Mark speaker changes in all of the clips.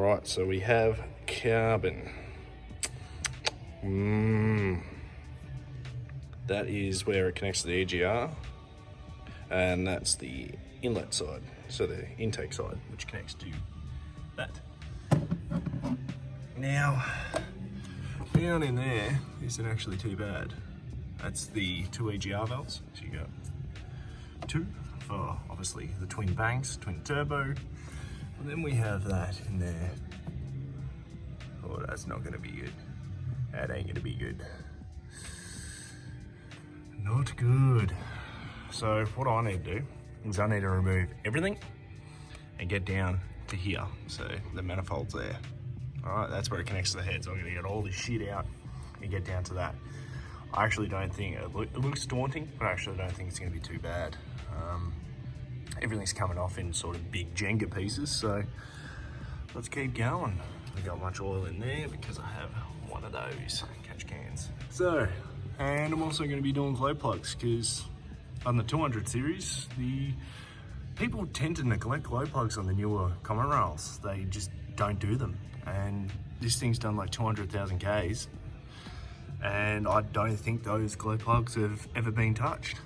Speaker 1: Alright, so we have carbon. That is where it connects to the EGR, and that's the inlet side, so the intake side, which connects to that. Now, down in there isn't actually too bad. That's the two EGR valves. So you got two for obviously the twin banks, twin turbo, and then we have that in there. Oh, that's not gonna be good. That ain't gonna be good. Not good. So what I need to do is I need to remove everything and get down to here. So the manifold's there. All right, that's where it connects to the head. So I'm gonna get all this shit out and get down to that. I actually don't think, it looks daunting, but I actually don't think it's gonna be too bad. Everything's coming off in sort of big Jenga pieces, so let's keep going. I got much oil in there because I have one of those catch cans. So, and I'm also going to be doing glow plugs because on the 200 series, the people tend to neglect glow plugs on the newer common rails. They just don't do them. And this thing's done like 200,000 Ks. And I don't think those glow plugs have ever been touched.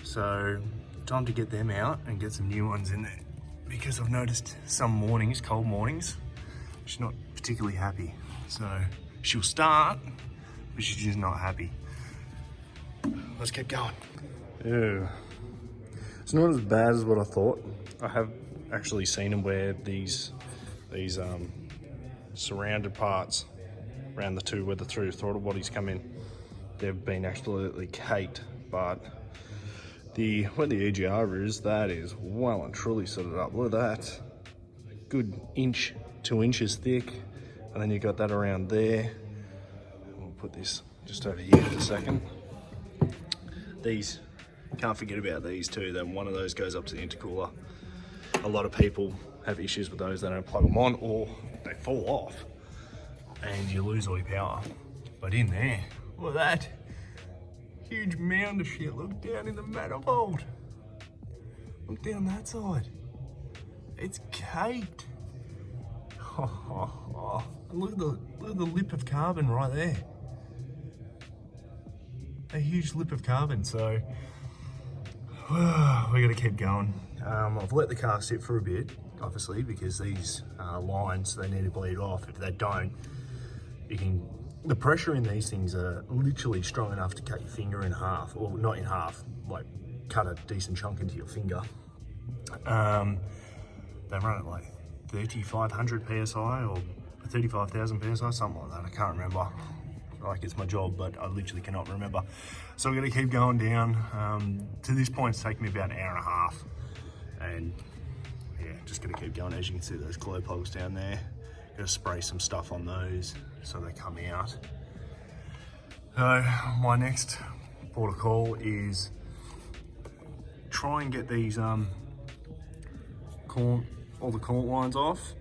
Speaker 1: So, time to get them out and get some new ones in there. Because I've noticed some mornings, cold mornings, she's not particularly happy. So, she'll start, but she's just not happy. Let's keep going. Yeah. It's not as bad as what I thought. I have actually seen them where these surrounded parts around the two where the two throttle bodies come in, they've been absolutely caked, but where the EGR is, that is well and truly sorted up. Look at that. Good inch, 2 inches thick. And then you got that around there. We'll put this just over here for a second. These, can't forget about these too. Then one of those goes up to the intercooler. A lot of people have issues with those. They don't plug them on or they fall off and you lose all your power. But in there, look at that. Huge mound of shit. Look down in the manifold. Look down that side. It's caked. And look at the lip of carbon right there. A huge lip of carbon. So we got to keep going. I've let the car sit for a bit, obviously, because these lines, they need to bleed off. If they don't, the pressure in these things are literally strong enough to cut your finger in half, or not in half, like cut a decent chunk into your finger. They run at like 3,500 PSI or 35,000 PSI, something like that. I can't remember. Like, it's my job, but I literally cannot remember. So we're gonna keep going down. To this point, it's taken me about an hour and a half. And yeah, just gonna keep going. As you can see, those glow plugs down there. Gonna spray some stuff on those so they come out. So my next port of call is try and get these all the coolant lines off,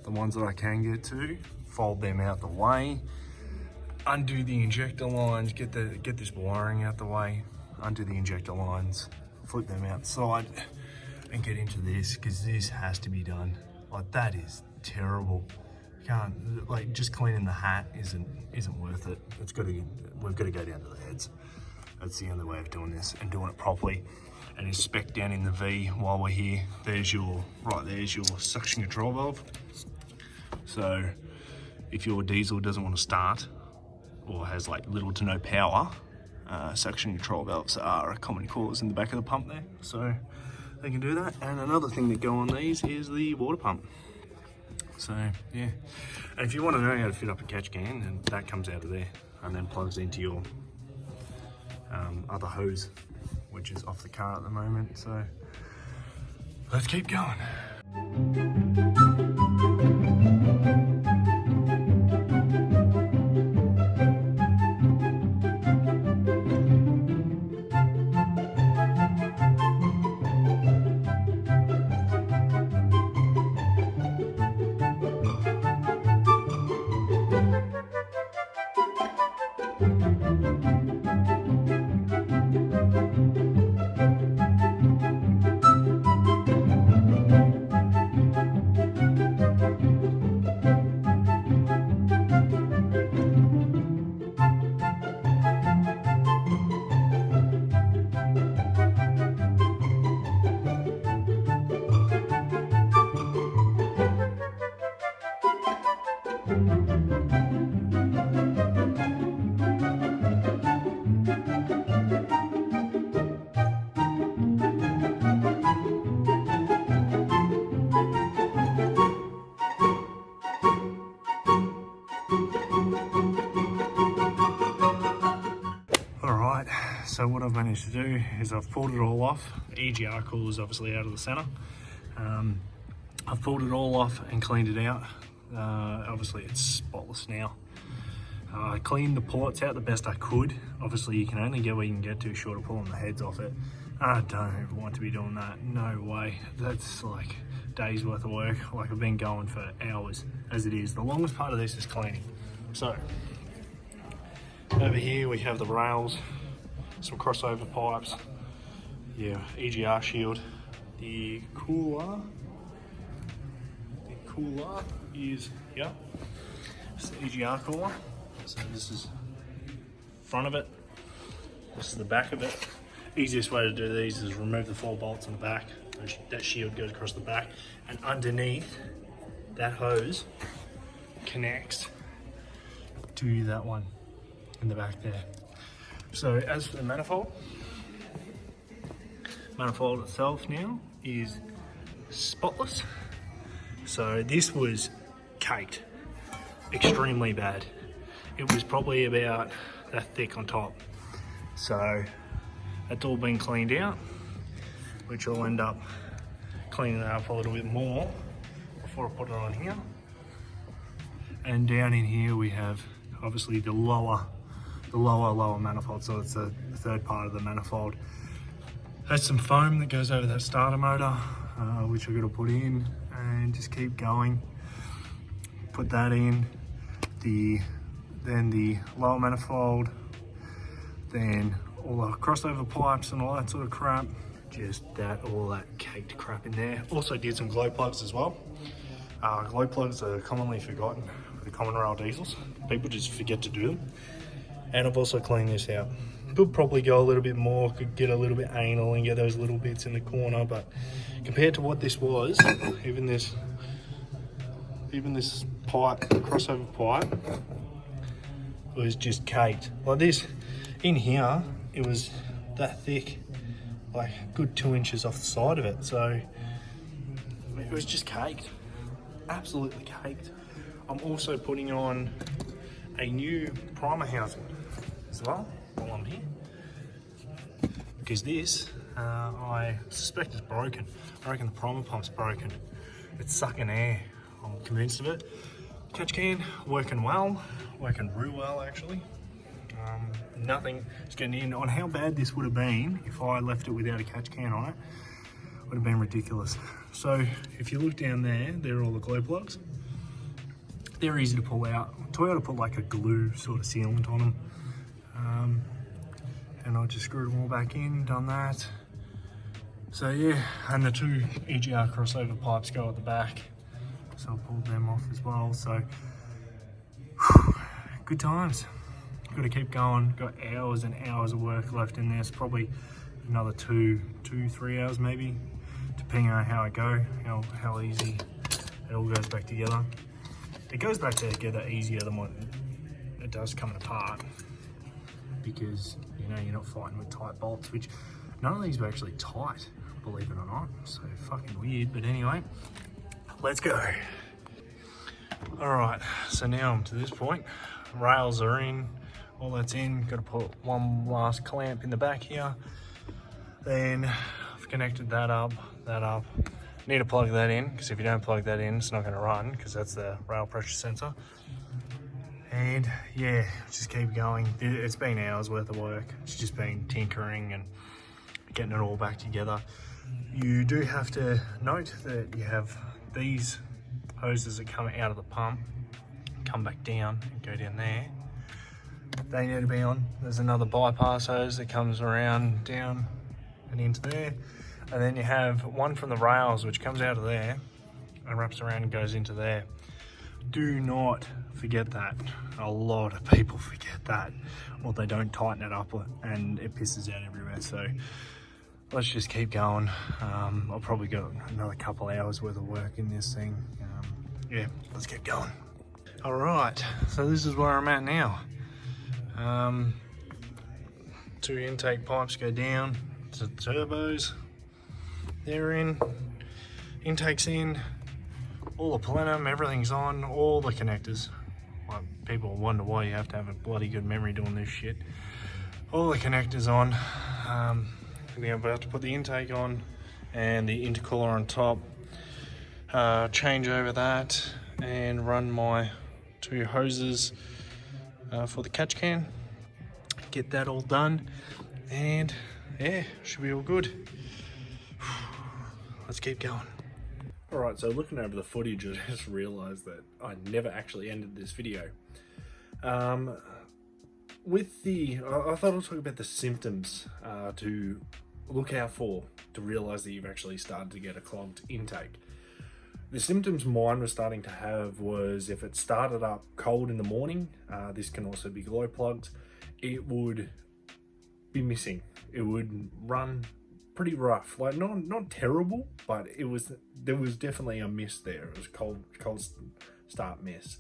Speaker 1: the ones that I can get to, fold them out the way, undo the injector lines, get this wiring out the way, undo the injector lines, flip them outside, and get into this, because this has to be done. Like, that is terrible. Can't, like, just cleaning the hat isn't worth it. We've got to go down to the heads. That's the only way of doing this and doing it properly. And is spec down in the V while we're here. There's your suction control valve. So if your diesel doesn't want to start or has like little to no power, suction control valves are a common cause in the back of the pump there. So they can do that. And another thing that go on these is the water pump. So yeah, and if you want to know how to fit up a catch can, and that comes out of there and then plugs into your other hose, which is off the car at the moment. So let's keep going. So what I've managed to do is I've pulled it all off. The EGR cooler is obviously out of the center. I've pulled it all off and cleaned it out. Obviously it's spotless now. I cleaned the ports out the best I could. Obviously you can only get where you can get to short of pulling the heads off it. I don't ever want to be doing that, no way. That's like days worth of work. Like I've been going for hours as it is. The longest part of this is cleaning. So over here we have the rails, some crossover pipes, yeah, EGR shield. The cooler is here. It's the EGR cooler. So this is front of it. This is the back of it. Easiest way to do these is remove the 4 bolts on the back. That shield goes across the back, and underneath that hose connects to that one in the back there. So as for the manifold itself now is spotless. So this was caked, extremely bad. It was probably about that thick on top. So that's all been cleaned out, which I'll end up cleaning it up a little bit more before I put it on here. And down in here we have obviously the lower manifold, so it's the third part of the manifold. There's some foam that goes over that starter motor, which I've got to put in and just keep going. Put that in, then the lower manifold, then all the crossover pipes and all that sort of crap. Just all that caked crap in there. Also did some glow plugs as well. Glow plugs are commonly forgotten with the common rail diesels. People just forget to do them. And I've also cleaned this out. Could probably go a little bit more, could get a little bit anal and get those little bits in the corner, but compared to what this was, even this pipe, crossover pipe, was just caked. Like this, in here, it was that thick, like a good 2 inches off the side of it. So it was just caked, absolutely caked. I'm also putting on a new primer housing as well while I'm here, because this, I suspect is broken. I reckon the primer pump's broken. It's sucking air, I'm convinced of it. Catch can, working well, working real well actually. Nothing is getting in. On how bad this would have been if I left it without a catch can on it, would have been ridiculous. So if you look down there, there are all the glow plugs. They're easy to pull out. Toyota put like a glue sort of sealant on them. And I just screwed them all back in, done that. So yeah, and the 2 EGR crossover pipes go at the back. So I pulled them off as well. So good times. Got to keep going. Got hours and hours of work left in this. Probably another 2-3 hours maybe, depending on how I go, how easy it all goes back together. It goes back together easier than what it does coming apart, because you know you're not fighting with tight bolts, which none of these were actually tight, believe it or not. So fucking weird, but anyway, let's go. All right, so now I'm to this point. Rails are in. All that's in. Got to put one last clamp in the back here. Then I've connected that up. Need to plug that in, because if you don't plug that in, it's not going to run, because that's the rail pressure sensor. And yeah, just keep going. It's been hours worth of work. It's just been tinkering and getting it all back together. You do have to note that you have these hoses that come out of the pump, come back down and go down there. They need to be on. There's another bypass hose that comes around down and into there. And then you have one from the rails which comes out of there and wraps around and goes into there. Do not forget that. A lot of people forget that, or they don't tighten it up and it pisses out everywhere. So let's just keep going. I'll probably got another couple hours worth of work in this thing. Yeah, let's keep going. All right, so this is where I'm at now. 2 intake pipes go down to the turbos. They're in, intake's in, all the plenum, everything's on, all the connectors. Like, people wonder why you have to have a bloody good memory doing this shit. all the connectors on. We're about to put the intake on and the intercooler on top. Change over that and run my 2 hoses for the catch can. Get that all done, and yeah, should be all good. Let's keep going. Alright, so looking over the footage, I just realised that I never actually ended this video. I thought I'll talk about the symptoms to look out for to realise that you've actually started to get a clogged intake. The symptoms mine was starting to have was if it started up cold in the morning, this can also be glow plugs, it would be missing. It would run pretty rough, like not terrible, but there was definitely a miss there. It was cold start miss.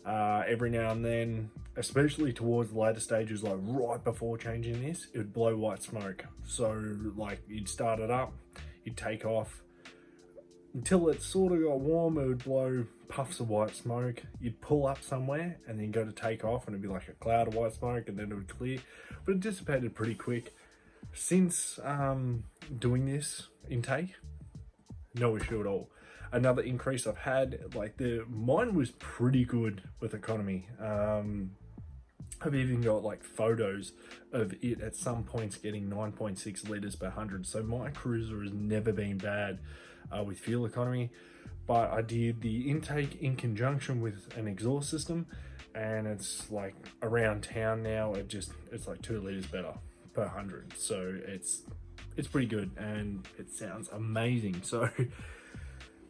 Speaker 1: Every now and then, especially towards the later stages, like right before changing this, it would blow white smoke. So like you'd start it up, you'd take off, until it sort of got warm, it would blow puffs of white smoke. You'd pull up somewhere and then go to take off and it'd be like a cloud of white smoke, and then it would clear, but it dissipated pretty quick. Since doing this intake, no issue at all. Another increase I've had, like mine was pretty good with economy. I've even got like photos of it at some points getting 9.6 litres per 100. So my cruiser has never been bad with fuel economy, but I did the intake in conjunction with an exhaust system, and it's like around town now, it's like 2 litres better per 100. So it's pretty good and it sounds amazing. So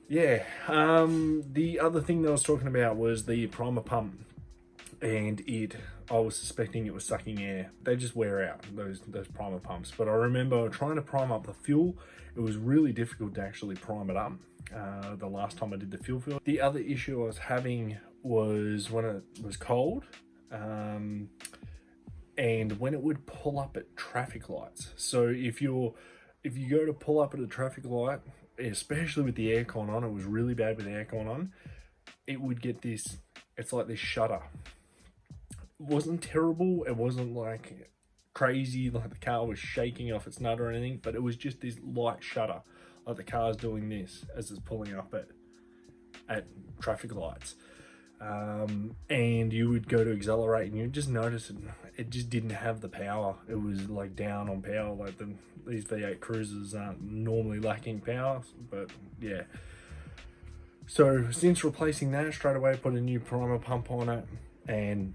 Speaker 1: yeah, the other thing that I was talking about was the primer pump, and I was suspecting it was sucking air. They just wear out, those primer pumps. But I remember trying to prime up the fuel, it was really difficult to actually prime it up the last time I did the fuel fill. The other issue I was having was when it was cold, and when it would pull up at traffic lights. So if you go to pull up at a traffic light, especially with the aircon on, it was really bad with the aircon on, it would get this, it's like this shudder. It wasn't terrible, it wasn't like crazy, like the car was shaking off its nut or anything, but it was just this light shudder, like the car's doing this as it's pulling up at traffic lights. And you would go to accelerate and you just notice it just didn't have the power. It was like down on power, like these V8 Cruisers aren't normally lacking power, but yeah. So since replacing that, straight away put a new primer pump on it, and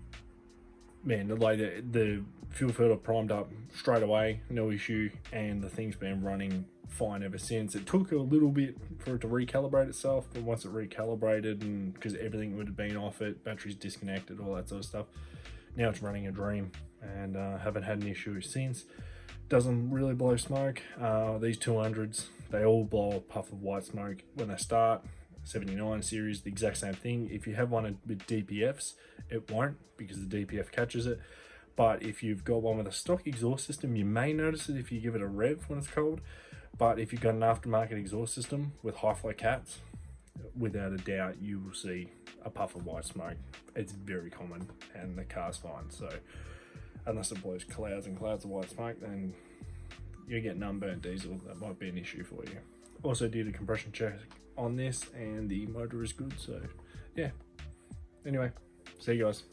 Speaker 1: man, like the fuel filter primed up straight away, no issue, and the thing's been running fine ever since. It took a little bit for it to recalibrate itself, but once it recalibrated, and because everything would have been off it, batteries disconnected, all that sort of stuff, now it's running a dream, and haven't had an issue since. Doesn't really blow smoke. These 200s, they all blow a puff of white smoke when they start. 79 series, the exact same thing. If you have one with DPFs, it won't, because the DPF catches it. But if you've got one with a stock exhaust system, you may notice it if you give it a rev when it's cold. But if you've got an aftermarket exhaust system with high flow cats, without a doubt you will see a puff of white smoke. It's very common and the car's fine. So unless it blows clouds and clouds of white smoke, then you're getting unburnt diesel. That might be an issue for you. Also did a compression check on this and the motor is good, so yeah. Anyway, see you guys.